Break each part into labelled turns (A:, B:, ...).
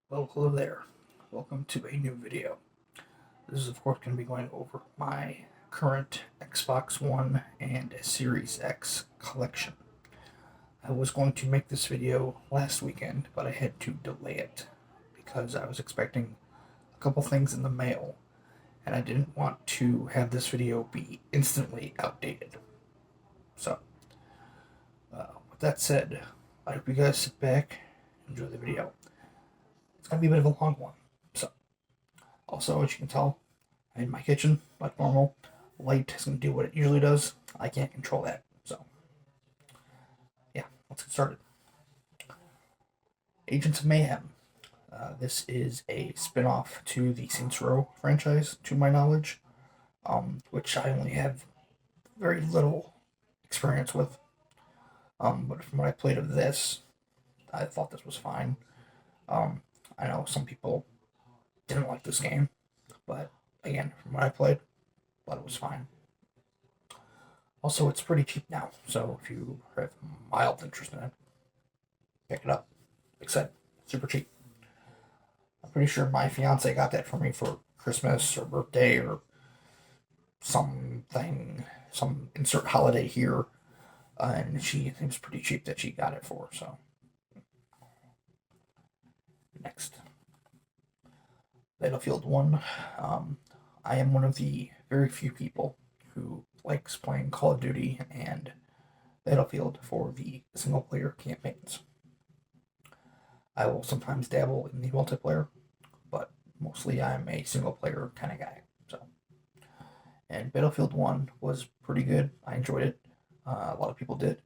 A: Well, hello there. Welcome to a new video. This is, of course, going to be going over my current Xbox One and Series X collection. I was going to make this video last weekend, but I had to delay it because I was expecting a couple things in the mail, and I didn't want to have this video be instantly outdated. So, with that said, I hope you guys sit back and enjoy the video. It's going to be a bit of a long one. So, also, as you can tell, in my kitchen, like normal, light is going to do what it usually does. I can't control that. So, yeah, let's get started. Agents of Mayhem. This is a spin off to the Saints Row franchise, to my knowledge, which I only have very little experience with. But from what I played of this, I thought this was fine. Um, I know some people didn't like this game, but again, from what I played, I thought it was fine. Also, it's pretty cheap now, so if you have mild interest in it, pick it up. Like I said, super cheap. I'm pretty sure my fiance got that for me for Christmas or birthday or something, some insert holiday here, and it was pretty cheap that she got it for. So next, Battlefield One. I am one of the very few people who likes playing Call of Duty and Battlefield for the single player campaigns. I will sometimes dabble in the multiplayer, but mostly I'm a single player kind of guy. So, and Battlefield One was pretty good. I enjoyed it. A lot of people did.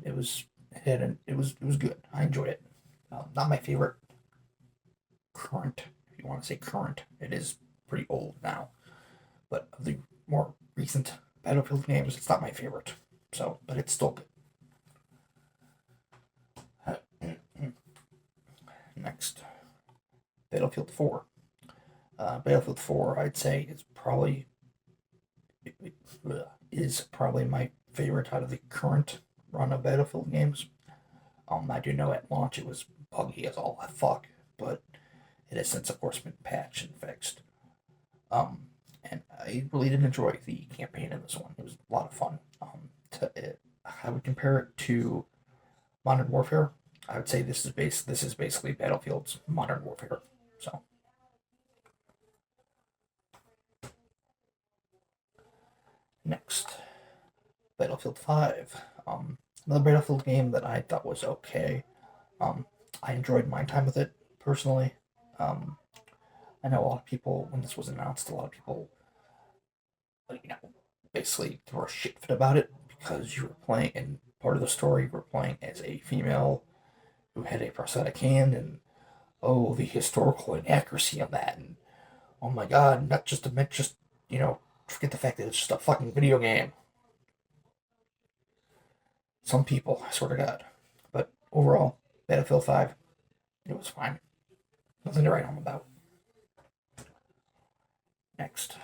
A: It was it was good. I enjoyed it. Not my favorite current. If you want to say current, it is pretty old now. But of the more recent Battlefield games, it's not my favorite. So, but it's still good. Next, Battlefield 4. Battlefield 4, I'd say, is probably my favorite out of the current run of Battlefield games. I do know at launch it was buggy as all fuck, but it has since, of course, been patched and fixed. And I really did enjoy the campaign in this one. It was a lot of fun. I would compare it to Modern Warfare. I would say this is basically Battlefield's Modern Warfare. So next, Battlefield 5. Another Battlefield game that I thought was okay. I enjoyed my time with it personally. Um, I know a lot of people, when this was announced, a lot of people, you know, basically threw a shit fit about it because you were playing, in part of the story, you were playing as a female who had a prosthetic hand, and oh, the historical inaccuracy of that, and oh my god, not just forget the fact that it's just a fucking video game. Some people, I swear to God. But overall, Battlefield 5, it was fine. Nothing to write home about. Next,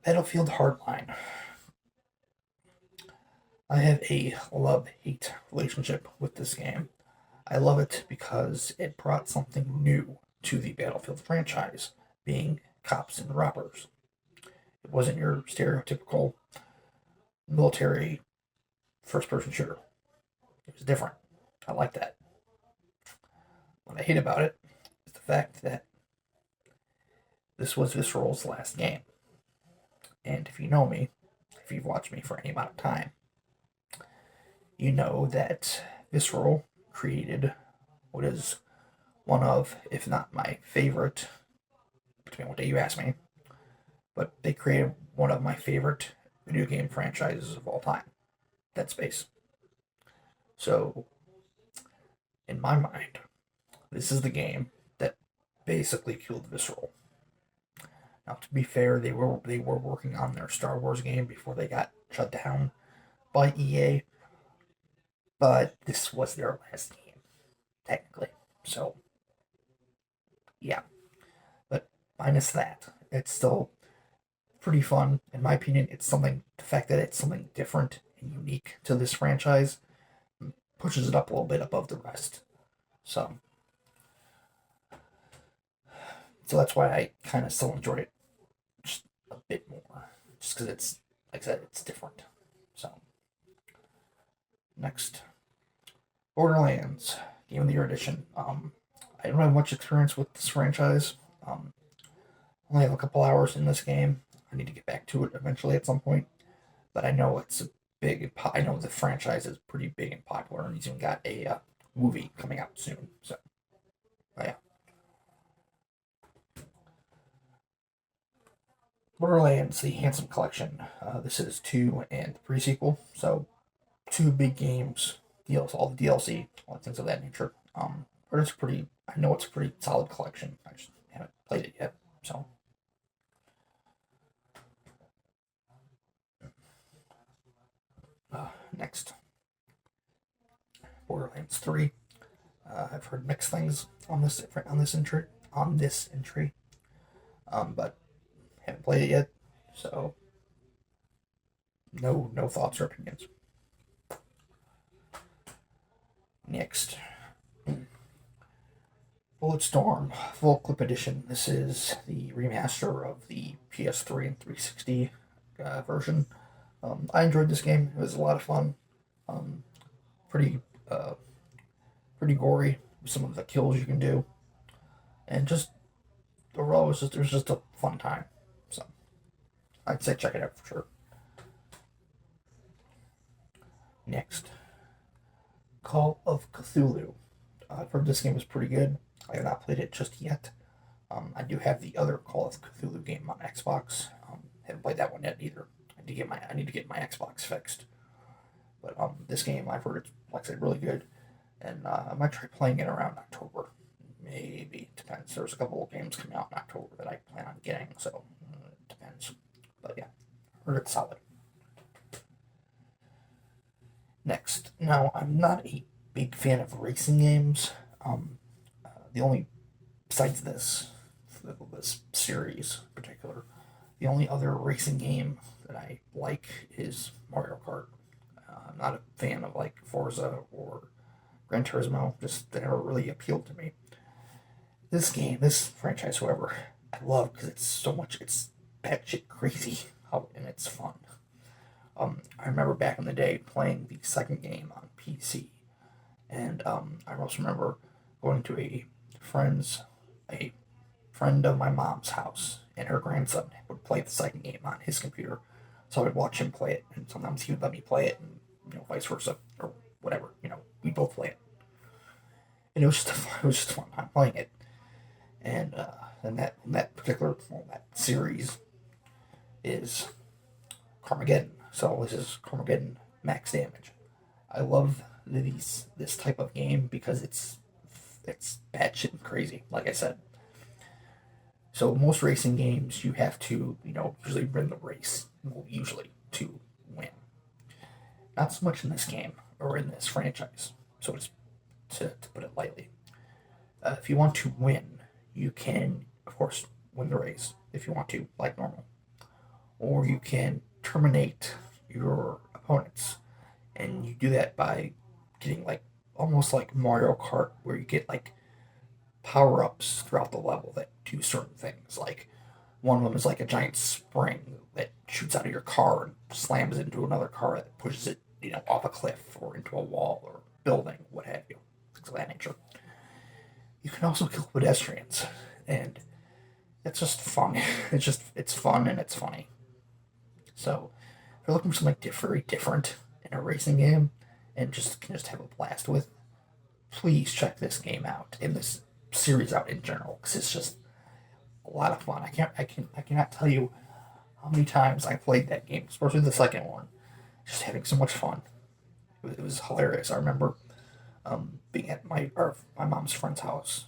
A: Battlefield Hardline. I have a love-hate relationship with this game. I love it because it brought something new to the Battlefield franchise, being cops and robbers. It wasn't your stereotypical military first-person shooter. It was different. I like that. What I hate about it is the fact that this was Visceral's last game. And if you know me, if you've watched me for any amount of time, you know that Visceral created what is one of, if not my favorite, depending on what day you ask me, but they created one of my favorite video game franchises of all time, Dead Space. So, in my mind, this is the game that basically killed Visceral. Now, to be fair, they were working on their Star Wars game before they got shut down by EA, but this was their last game, technically. So, yeah. But minus that, it's still pretty fun. In my opinion, the fact that it's something different and unique to this franchise pushes it up a little bit above the rest. So, So that's why I kind of still enjoy it just a bit more, just because it's, like I said, it's different. So next, Borderlands Game of the Year edition. I don't have much experience with this franchise. Only have a couple hours in this game. I need to get back to it eventually at some point, but I know it's a big. I know the franchise is pretty big and popular, and he's even got a movie coming out soon. So, yeah. Borderlands: The Handsome Collection. This is 2 and the pre-sequel, so 2 big games, deals, all the DLC, all things of that nature. But it's pretty. I know it's a pretty solid collection. I just haven't played it yet, so. Next, Borderlands 3. I've heard mixed things on this entry, but haven't played it yet, so no thoughts or opinions. Next, Bulletstorm Full Clip Edition. This is the remaster of the PS3 and 360 version. I enjoyed this game. It was a lot of fun. Um, pretty pretty gory. Some of the kills you can do, and just overall, it was just a fun time. So I'd say check it out for sure. Next, Call of Cthulhu. I've heard this game is pretty good. I have not played it just yet. I do have the other Call of Cthulhu game on Xbox. Haven't played that one yet either. I need to get my Xbox fixed. But this game I've heard it's, like I said, really good, and I might try playing it around October. Maybe, depends. There's a couple of games coming out in October that I plan on getting, so it depends. But yeah, heard it's solid. Next, now I'm not a big fan of racing games. The only besides this series in particular, the only other racing game that I like is Mario Kart. I'm not a fan of like Forza or Gran Turismo. Just they never really appealed to me. This franchise, however, I love because it's so much. It's batshit crazy and it's fun. I remember back in the day playing the second game on PC, and I also remember going to a friend of my mom's house, and her grandson would play the second game on his computer, so I would watch him play it, and sometimes he would let me play it, and vice versa, or whatever. We both play it, and it was just a fun time playing it, and that particular that series is Carmageddon. So this is Carmageddon Max Damage. I love this type of game because it's batshit and crazy. Like I said, so most racing games you have to usually win the race, usually to win. Not so much in this game or in this franchise. So to put it lightly, if you want to win, you can of course win the race if you want to, like normal, or you can terminate your opponents, and you do that by getting like almost like Mario Kart, where you get like power ups throughout the level that do certain things. Like one of them is like a giant spring that shoots out of your car and slams into another car that pushes it, off a cliff or into a wall or building, what have you, things of that nature. You can also kill pedestrians, and it's just fun. It's fun and it's funny. So if you're looking for something very different in a racing game and just have a blast with, please check this game out and this series out in general because it's just a lot of fun. I cannot tell you how many times I played that game, especially the second one, just having so much fun. It was hilarious. I remember being at my mom's friend's house.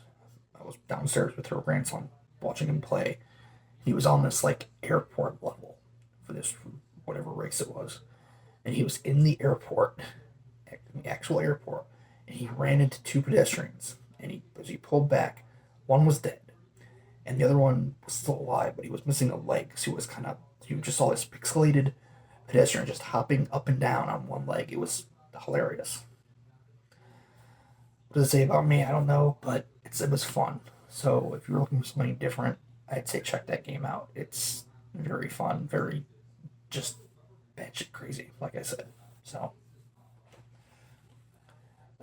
A: I was downstairs with her grandson watching him play. He was on this like airport level for this whatever race it was, and he was in the airport, the actual airport, and he ran into 2 pedestrians. And as he pulled back, one was dead, and the other one was still alive, but he was missing a leg. So you just saw this pixelated pedestrian just hopping up and down on one leg. It was hilarious. What does it say about me? I don't know, but it was fun. So if you're looking for something different, I'd say check that game out. It's very fun, very just batshit crazy, like I said. So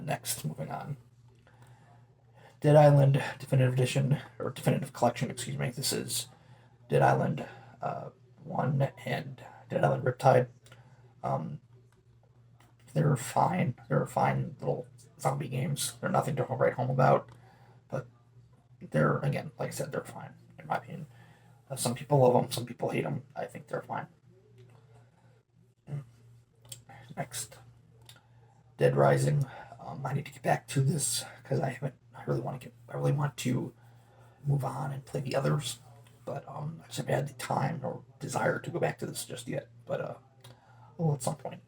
A: next, moving on. Dead Island Definitive Edition, or Definitive Collection, excuse me. This is Dead Island 1 and Dead Island Riptide. Um, they're fine. They're fine little zombie games. They're nothing to write home about, but they're, again, like I said, they're fine, in my opinion. Some people love them, some people hate them. I think they're fine. Next, Dead Rising. I need to get back to this because I haven't. I really want to move on and play the others, but I just haven't had the time or desire to go back to this just yet. But well, at some point.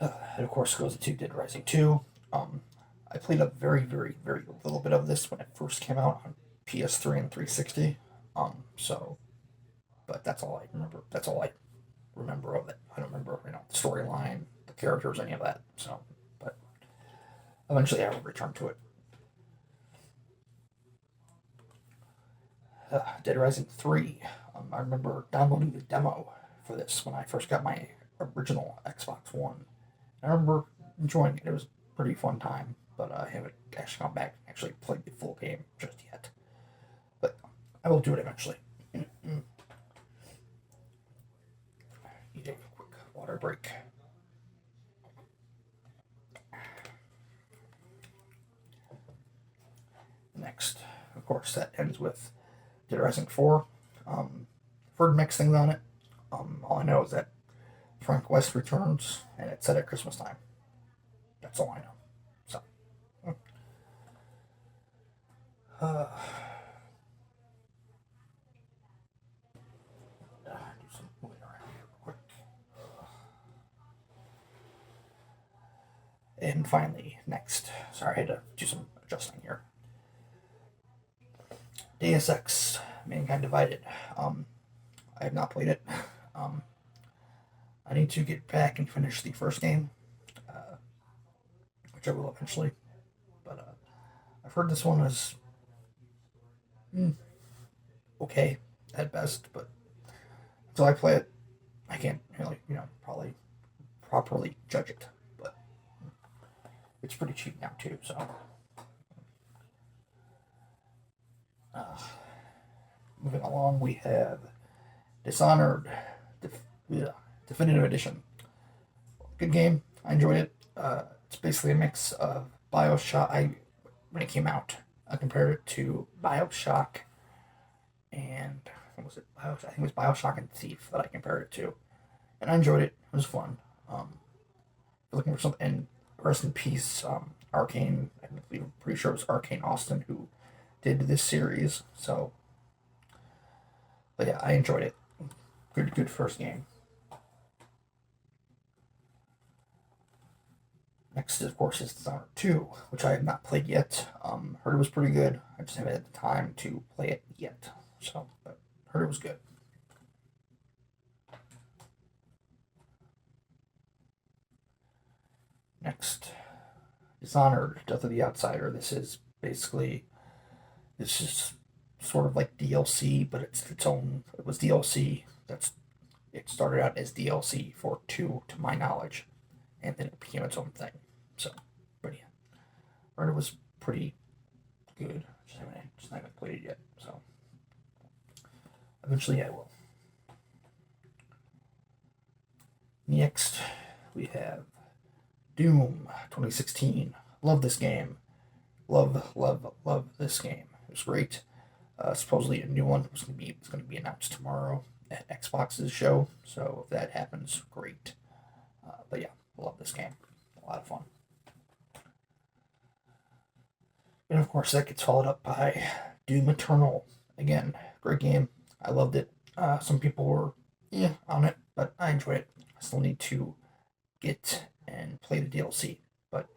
A: And of course goes into Dead Rising 2. I played a very, very, very little bit of this when it first came out on PS3 and 360. So, but that's all I remember. That's all I remember of it. I don't remember, the storyline, the characters, any of that. So, but eventually I will return to it. Dead Rising 3. I remember downloading the demo for this when I first got my original Xbox One. I remember enjoying it. It was a pretty fun time, but I haven't actually gone back and actually played the full game just yet. But I will do it eventually. Need a quick water break. Next, of course, that ends with Dead Rising 4. Heard mixed things on it. All I know is that Frank West returns, and it's set at Christmas time. That's all I know. So, uh, do some moving around here real quick. And finally, next. Sorry, I had to do some adjusting here. Deus Ex: Mankind Divided. I have not played it. Um, I need to get back and finish the first game, which I will eventually. But I've heard this one is okay at best, but until I play it, I can't really, probably properly judge it. But it's pretty cheap now too, so. Uh, Moving along, we have Dishonored yeah, Definitive Edition. Good game. I enjoyed it. It's basically a mix of Bioshock. When it came out, I compared it to Bioshock and what was it? I think it was Bioshock and Thief that I compared it to, and I enjoyed it. It was fun. Looking for something. And rest in peace, Arcane. I'm pretty sure it was Arcane Austin who did this series. So, but yeah, I enjoyed it. Good first game. Next, of course, is Dishonored 2, which I have not played yet. Heard it was pretty good. I just haven't had the time to play it yet. So, but heard it was good. Next, Dishonored, Death of the Outsider. This is sort of like DLC, but it's its own. It was DLC. It started out as DLC for 2, to my knowledge, and then it became its own thing. So, but yeah, heard it was pretty good. Just haven't played it yet. So, eventually I will. Next, we have Doom 2016. Love this game. Love this game. It was great. Supposedly a new one was going to be announced tomorrow at Xbox's show. So if that happens, great. But yeah, love this game. A lot of fun. And of course, that gets followed up by Doom Eternal. Again, great game. I loved it. Some people were on it, but I enjoyed it. I still need to get and play the DLC, but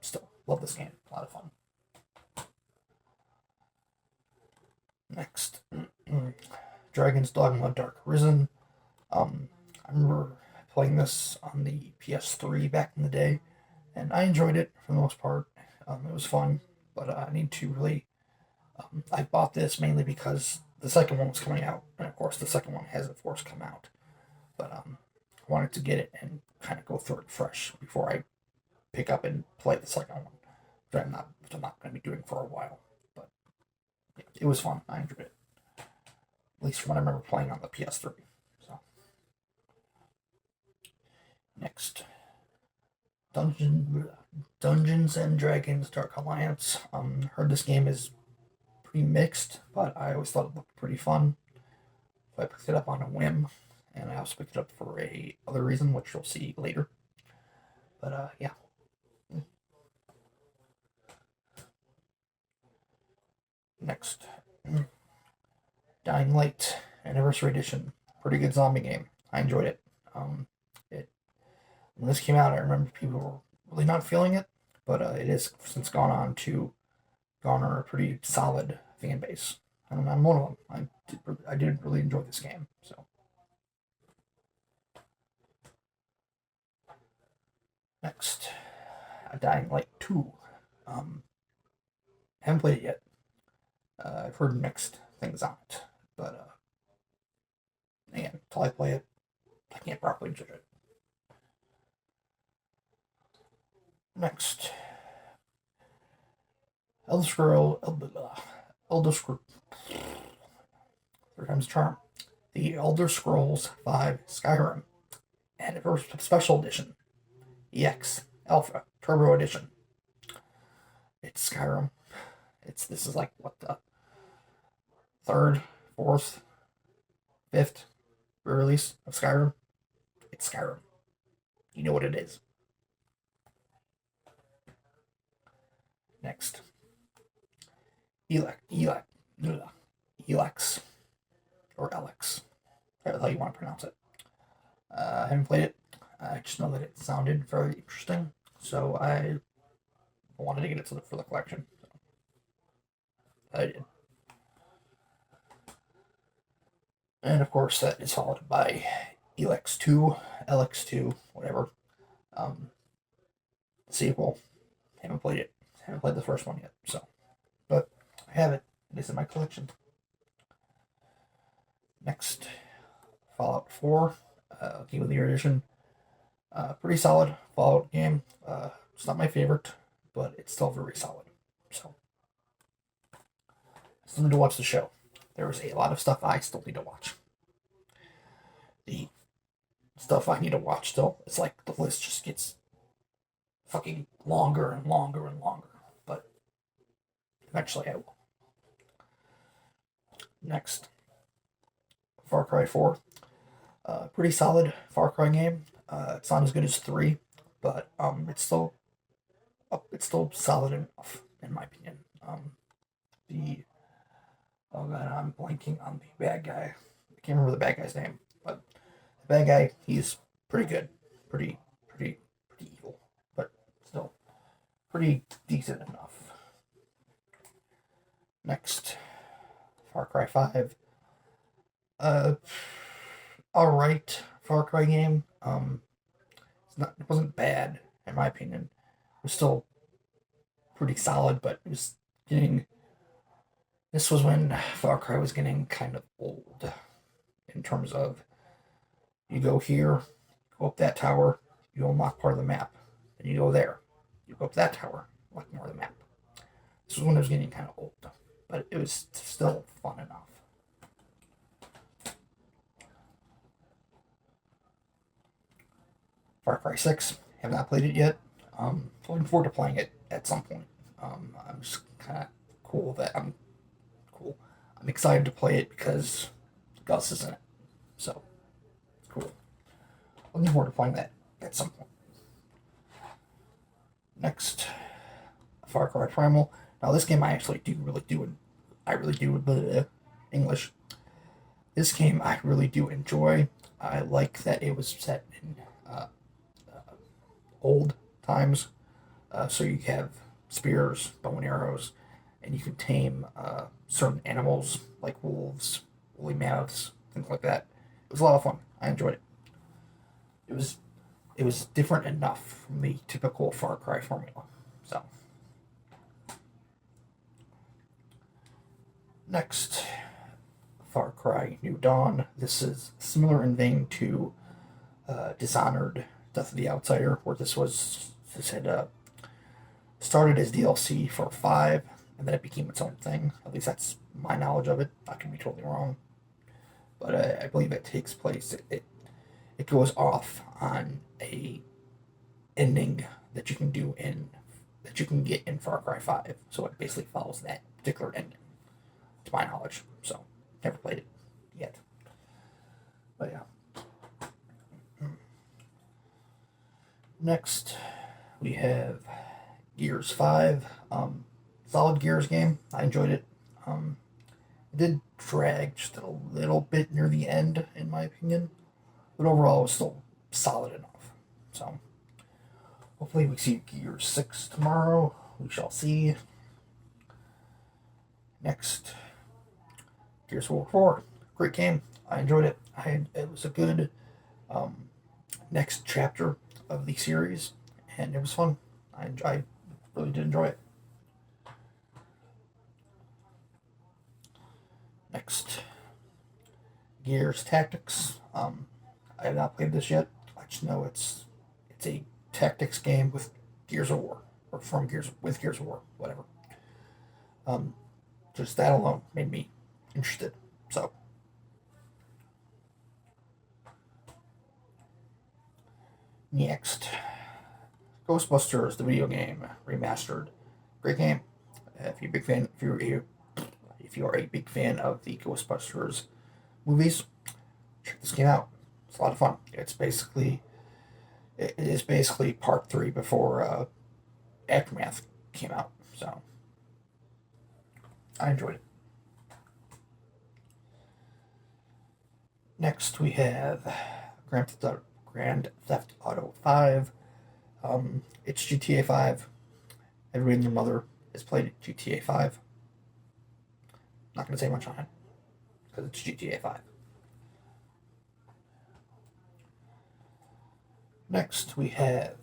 A: still love this game. A lot of fun. Next, Dragon's Dogma Dark Arisen. I remember playing this on the PS3 back in the day, and I enjoyed it for the most part. It was fun, but I need to really. I bought this mainly because the second one was coming out, and of course the second one has of course come out. But I wanted to get it and kind of go through it fresh before I pick up and play the second one, which I'm not going to be doing for a while. But yeah, it was fun. I enjoyed it, at least from what I remember playing on the PS3. So next, Dungeons and Dragons: Dark Alliance. Heard this game is pretty mixed, but I always thought it looked pretty fun. So I picked it up on a whim, and I also picked it up for a other reason, which you'll see later. But yeah. Next, Dying Light Anniversary Edition. Pretty good zombie game. I enjoyed it. It when this came out, I remember people were really not feeling it, but it has since gone on to garner a pretty solid fan base. And I'm one of them. I did really enjoy this game. So next, Dying Light 2. Haven't played it yet. I've heard mixed things on it, but again, until I play it, I can't properly judge it. Next, Elder Scroll, Elder Scroll, third time's a charm. The Elder Scrolls V Skyrim, and first special edition, EX Alpha Turbo Edition. It's Skyrim. This is like what the third, fourth, fifth release of Skyrim. It's Skyrim. You know what it is. Next, Elex, or Alex, that's how you want to pronounce it. I haven't played it. I just know that it sounded very interesting, so I wanted to get it for the collection. So I did. And of course, that is followed by Elex 2, LX2, whatever. Sequel. Haven't played it. Haven't played the first one yet, so. But I have it. It is in my collection. Next, Fallout 4, Game of the Year edition. Pretty solid Fallout game. It's not my favorite, but it's still very solid. So, I still need to watch the show. There's a lot of stuff I still need to watch. The stuff I need to watch still, it's like the list just gets fucking longer and longer and longer. But eventually I will. Next, Far Cry 4. Pretty solid Far Cry game. It's not as good as 3, but it's still solid enough in my opinion. The Oh god, I'm blanking on the bad guy. I can't remember the bad guy's name, but the bad guy, he's pretty good, pretty evil, but still pretty decent enough. Next, Far Cry 5. All right, Far Cry game. It wasn't bad in my opinion. It was still pretty solid, but it was getting. This was when Far Cry was getting kind of old in terms of you go here, go up that tower, you unlock part of the map. Then you go there, you go up that tower, unlock more of the map. This was when it was getting kind of old, but it was still fun enough. Far Cry 6, have not played it yet. Looking forward to playing it at some point. I'm just kind of cool. I'm excited to play it because Gus is in it. So, it's cool. Looking forward to playing that at some point. Next, Far Cry Primal. Now, this game I really do with English. This game I really do enjoy. I like that it was set in old times. So you have spears, bow and arrows, and you can tame certain animals like wolves, woolly mammoths, things like that. It was a lot of fun. I enjoyed it. It was different enough from the typical Far Cry formula. So Next, Far Cry New Dawn. This is similar in vein to Dishonored, Death of the Outsider, where this had started as DLC for 5, and then it became its own thing. At least that's my knowledge of it. I could be totally wrong, but I believe it takes place. It goes off on a ending that you can do in that you can get in Far Cry 5. So it basically follows that particular ending, to my knowledge. So never played it yet, but yeah. Next, we have Gears 5. Solid Gears game. I enjoyed it. It did drag just a little bit near the end, in my opinion, but overall it was still solid enough. So hopefully we see Gears 6 tomorrow. We shall see. Next, Gears of War 4. Great game. I enjoyed it. It was a good next chapter of the series, and it was fun. I really did enjoy it. Next, Gears Tactics. I have not played this yet. I just know it's a tactics game with Gears of War, or from Gears with Gears of War, whatever. Just that alone made me interested. So next, Ghostbusters, the video game remastered. Great game. If you're a big fan, if you are a big fan of the Ghostbusters movies, check this game out. It's a lot of fun. It is basically part 3 before Aftermath came out. So I enjoyed it. Next we have Grand Theft Auto 5. It's GTA 5. Everybody and their mother has played GTA 5. Not going to say much on it because it's GTA 5. Next, we have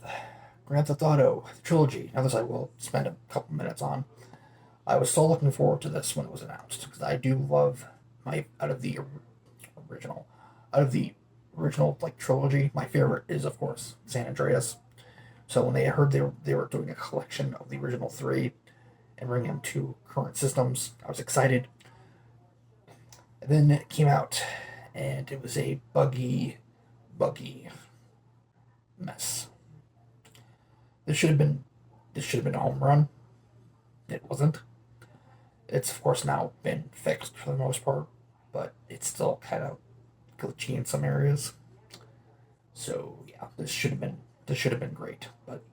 A: Grand Theft Auto, the trilogy. Now, this I will spend a couple minutes on. I was so looking forward to this when it was announced because I do love out of the original, like trilogy. My favorite is of course San Andreas. So when they heard they were doing a collection of the original 3 and bringing them to current systems, I was excited. And then it came out, and it was a buggy mess. This should have been a home run. It wasn't. It's of course now been fixed for the most part, but it's still kind of glitchy in some areas. So yeah, this should have been great, but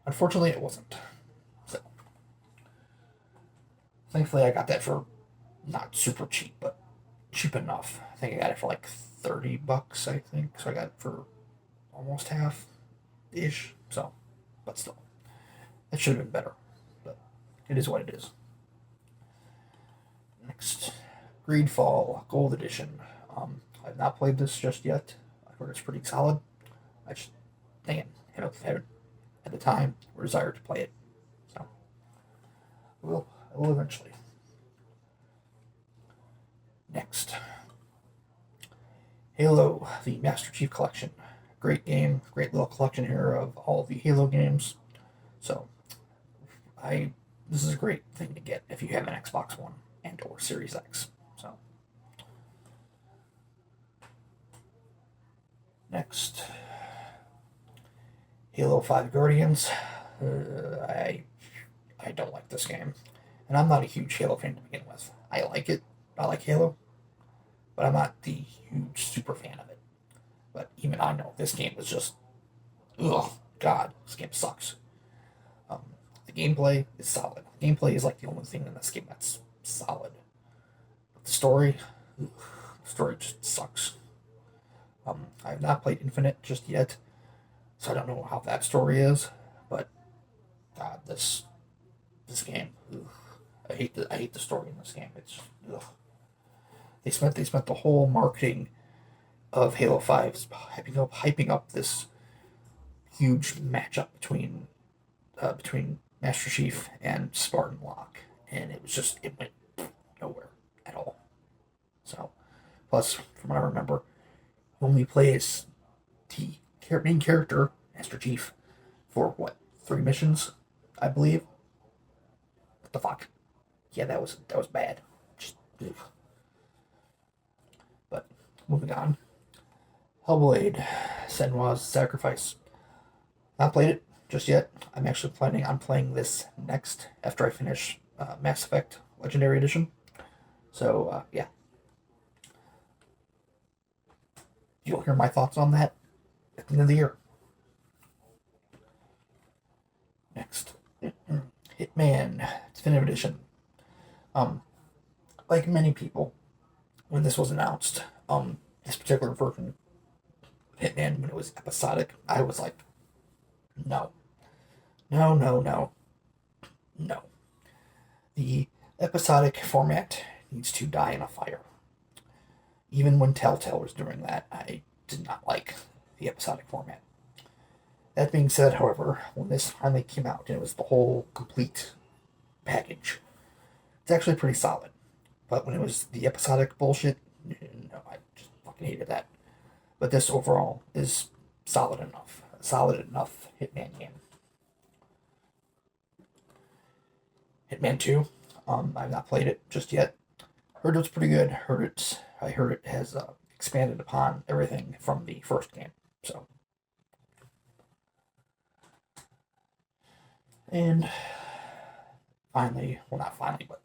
A: unfortunately it wasn't. So thankfully I got that for not super cheap, but cheap enough. I think I got it for like $30, I think. So I got it for almost half ish. So, but still, it should have been better. But it is what it is. Next, Greedfall Gold Edition. I've not played this just yet. I heard it's pretty solid. I just, again, had at the time or desire to play it. So, I will eventually. Next, Halo, the Master Chief Collection. Great game, great little collection here of all the Halo games. So, this is a great thing to get if you have an Xbox One and or Series X. So, next, Halo 5 Guardians. I don't like this game, and I'm not a huge Halo fan to begin with. I like it. I like Halo, but I'm not the huge super fan of it. But even I know this game was just, ugh, God, this game sucks. The gameplay is solid. The gameplay is like the only thing in this game that's solid. But the story, ugh, the story just sucks. I have not played Infinite just yet, so I don't know how that story is. But God, this game, ugh, I hate the story in this game. It's ugh. They spent the whole marketing of Halo 5 hyping up this huge matchup between Master Chief and Spartan Locke, and it went at all. So, plus, from what I remember, he only plays the main character, Master Chief, for what, 3 missions, I believe. What the fuck? Yeah, that was bad. Just, ugh. But moving on, Hellblade: Senua's Sacrifice. Not played it just yet. I'm actually planning on playing this next after I finish Mass Effect Legendary Edition. So yeah, you'll hear my thoughts on that at the end of the year. Next, Hitman Definitive Edition. Um, like many people, when this was announced, this particular version, Hitman, when it was episodic, I was like, no, no, no, no, no. The episodic format needs to die in a fire. Even when Telltale was doing that, I did not like the episodic format. That being said, however, when this finally came out and it was the whole complete package, it's actually pretty solid. But when it was the episodic bullshit, no, I just fucking hated that. But this overall is solid enough. A solid enough Hitman game. Hitman 2, I've not played it just yet. Heard it's pretty good. I heard it has expanded upon everything from the first game. So, and finally, well, not finally, but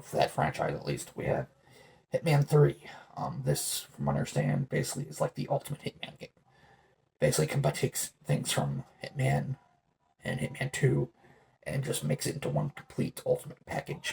A: for that franchise at least, we have Hitman 3. This, from what I understand, basically is like the ultimate Hitman game. Basically, takes things from Hitman and Hitman 2 and just makes it into one complete ultimate package